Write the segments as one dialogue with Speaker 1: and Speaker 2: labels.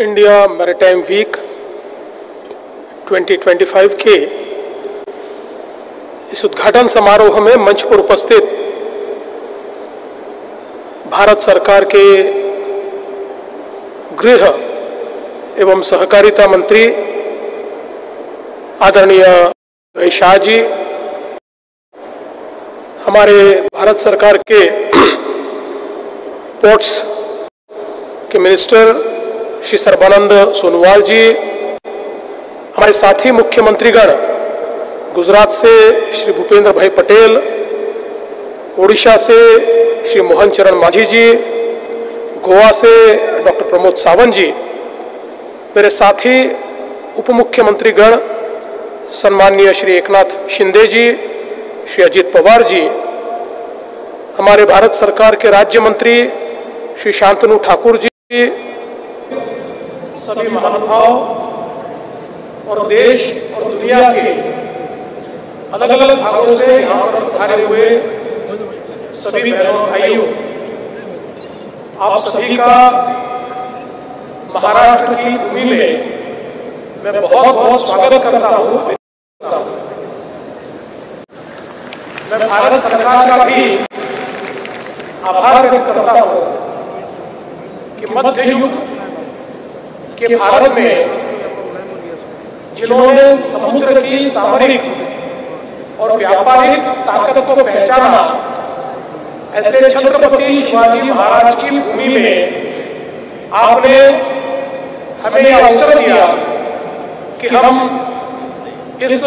Speaker 1: India maritime week 2025 के इस उद्घाटन समारोह में मंच पर उपस्थित भारत सरकार के गृह एवं सहकारिता मंत्री आदरणीय अमित शाह जी, हमारे भारत सरकार के पोर्ट्स के मिनिस्टर श्री सर्बानंद सोनोवाल जी, हमारे साथी मुख्यमंत्रीगण, गुजरात से श्री भूपेंद्र भाई पटेल, ओडिशा से श्री मोहन चरण मांझी जी, गोवा से डॉक्टर प्रमोद सावंत जी, मेरे साथी उप मुख्यमंत्रीगण सम्माननीय श्री एकनाथ शिंदे जी, श्री अजित पवार जी, हमारे भारत सरकार के राज्य मंत्री श्री शांतनु ठाकुर जी, सभी महानुभाव और देश और दुनिया के अलग अलग भागों से यहाँ पर पधारे हुए सभी बहनों भाइयों, आप सभी का महाराष्ट्र की भूमि में मैं बहुत बहुत स्वागत करता हूँ। मैं भारत सरकार का भी आभार व्यक्त करता हूँ कि मध्य युग के भारत में जिन्होंने समुद्र की सामरिक और व्यापारिक ताकत को पहचाना, ऐसे छत्रपति शिवाजी महाराज की भूमि में आपने हमें यह अवसर दिया कि हम इस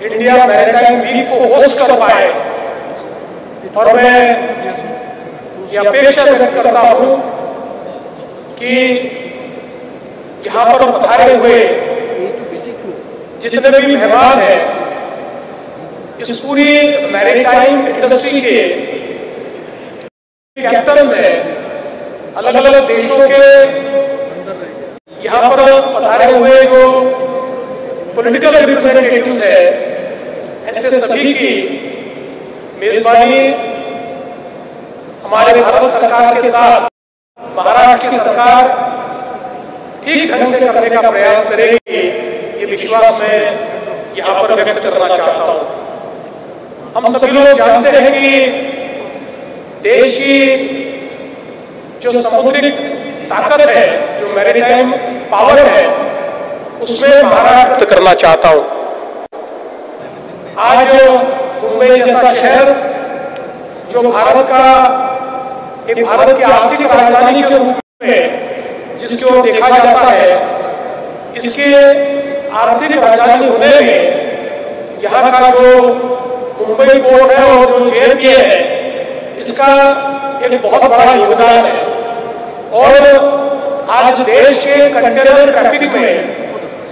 Speaker 1: इंडिया मैरीटाइम वीक को होस्ट कर पाए। और मैं ये अपेक्षा व्यक्त करता हूं कि यहाँ पर पधारे हुए जितने भी मेहमान हैं, इस पूरी मैरीटाइम इंडस्ट्री के कैप्टन्स हैं, अलग अलग देशों के यहाँ पर पधारे हुए जो पॉलिटिकल रिप्रेजेंटेटिव्स हैं, ऐसे सभी की मेजबानी हमारे भारत सरकार के साथ महाराष्ट्र की सरकार ठीक ढंग से करने का प्रयास करेगी, ये विश्वास मैं यहाँ पर व्यक्त करना चाहता हूँ। हम सभी लोग जानते हैं कि देश की जो समुद्रिक ताकत है, जो मैरीटाइम पावर है, उसमें महाराष्ट्र करना चाहता हूँ। आज मुंबई जैसा शहर जो भारत की आर्थिक राजधानी के रूप में जिसको देखा जाता है, इसके आर्थिक राजधानी होने में यहाँ का जो मुंबई पोर्ट है और जो जेएमपी है, इसका एक बहुत बड़ा योगदान है। और आज देश के कंटेनर ट्रैफिक में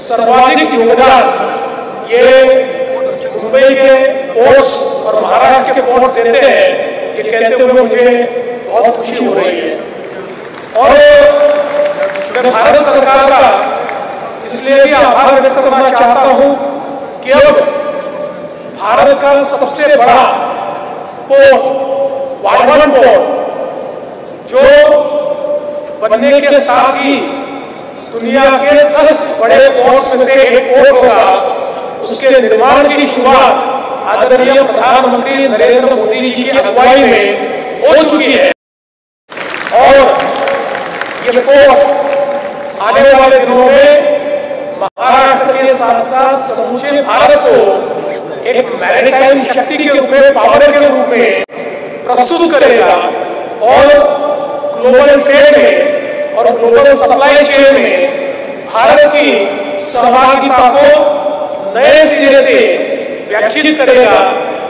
Speaker 1: सर्वाधिक योगदान ये मुंबई के पोर्ट्स और महाराष्ट्र के पोर्ट्स देते हैं, ये कहते हुए मुझे बहुत खुशी हो रही है। और मैं भारत सरकार का इसलिए भी आभार व्यक्त करना चाहता हूं कि अब भारत का सबसे बड़ा पोर्ट वाडवान पोर्ट, जो बनने के साथ ही दुनिया के 10 बड़े पोर्ट्स में से एक पोर्ट होगा, उसके निर्माण की शुरुआत आदरणीय प्रधानमंत्री नरेंद्र मोदी जी की अगुवाई में हो चुकी है। और ये पोर्ट आने वाले दिनों में महाराष्ट्र के साथ साथ समूचे भारत को एक मैरीटाइम शक्ति के रूप में, पावर के रूप में प्रस्तुत करेगा और ग्लोबल ट्रेड में और ग्लोबल सप्लाई चेन में भारत की सहभागिता को नए सिरे से व्याख्यायित करेगा।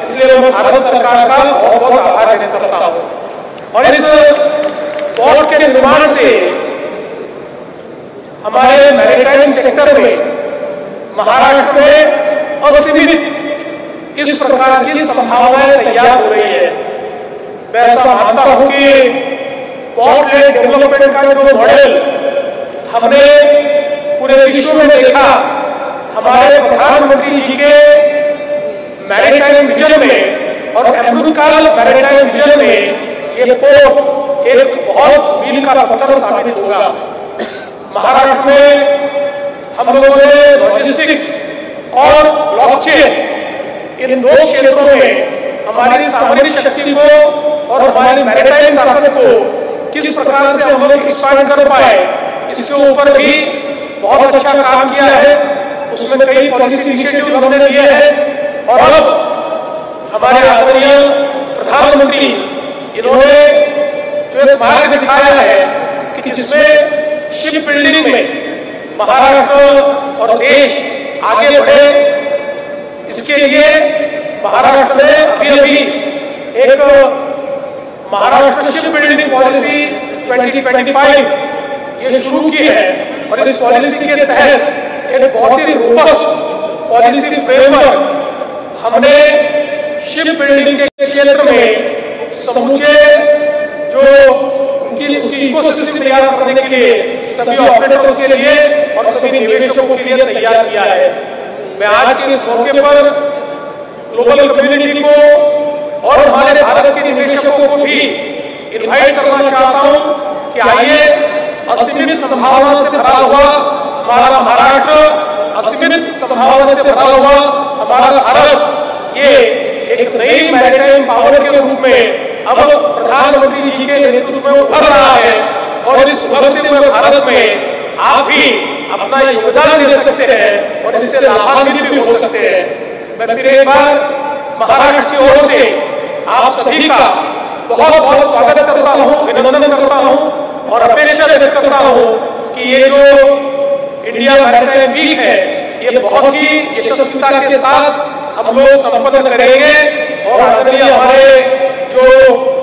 Speaker 1: इसलिए मैं भारत सरकार का बहुत बहुत आभार व्यक्त करता हूँ। और इस पोर्ट के निर्माण से हमारे मैरीटाइम सेक्टर में महाराष्ट्र में असीमित इस प्रकार की संभावनाएं तैयार हो रही है। मैं ऐसा मानता हूं कि पोर्ट डेवलपमेंट का जो मॉडल हमने पूरे विश्व में देखा, हमारे प्रधानमंत्री जी के मैरीटाइम विजन में और अमृतकाल मैरीटाइम विजन में ये पोर्ट एक बहुत मील का पत्थर साबित होगा। महाराष्ट्र में हम लोगों ने लॉजिस्टिक्स और ब्लॉकचेन इन दो क्षेत्रों में हमारी सामरिक शक्ति को और हमारी मैरीटाइम ताकत को किस प्रकार से हम लोग एक्सपांड कर पाए, इसके ऊपर भी बहुत अच्छा काम किया है। उसमें कई पॉलिसी इनिशिएटिव हमने लिए हैं और अब हमारे आदरणीय प्रधानमंत्री इन्होंने जो एक मार्ग दिखाया है कि जिसमें शिप बिल्डिंग में महाराष्ट्र और देश आगे बढ़े, इसके लिए महाराष्ट्र ने अभी एक महाराष्ट्र शिप बिल्डिंग पॉलिसी 2025 ये शुरू की है और इस पॉलिसी के तहत एक बहुत ही रोबस्ट पॉलिसी फ्रेमवर्क हमने शिप बिल्डिंग के क्षेत्र में समूचे जो उनकी उसकी इकोसिस्टम तैयार करने के लिए सभी ऑपरेटर्स के लिए और सभी निवेशकों के लिए तैयार किया है। मैं आज के इस मौके पर ग्लोबल कम्युनिटी को और हमारे भारत के निवेशकों को भी इनवाइट करना चाहता हूं कि आइए असीमित संभावना से भरा हुआ हमारा महाराष्ट्र, असीमित संभावना से भरा हुआ हमारा भारत, ये एक नई मैरीटाइम पावर के रूप में अब प्रधानमंत्री जी के नेतृत्व में उभर रहा है और इस उभरते हुए भारत में आप भी अपना योगदान दे सकते हैं और इससे लाभान्वित भी हो सकते हैं। मैं फिर एक बार महाराष्ट्र की ओर से आप सभी का बहुत बहुत स्वागत करता हूं, अभिनंदन करता हूं और अपेक्षा व्यक्त करता हूं कि ये जो इंडिया मैरीटाइम वीक है ये बहुत ही यशस्विता के साथ हम लोग संपन्न करेंगे और आदरणीय हमारे जो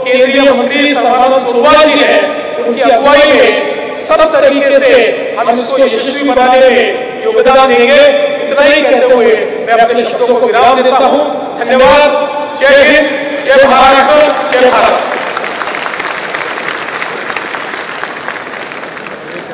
Speaker 1: केंद्रीय मंत्री सर्बानंद सोनोवाल जी हैं उनकी अगुवाई में सब तरीके से हम इसको यशस्वी बनाने में योगदान देंगे। इतना ही कहते हुए मैं अपने शब्दों को विराम देता हूं। धन्यवाद। जय हिंद, जय महाराष्ट्र, जय भारत।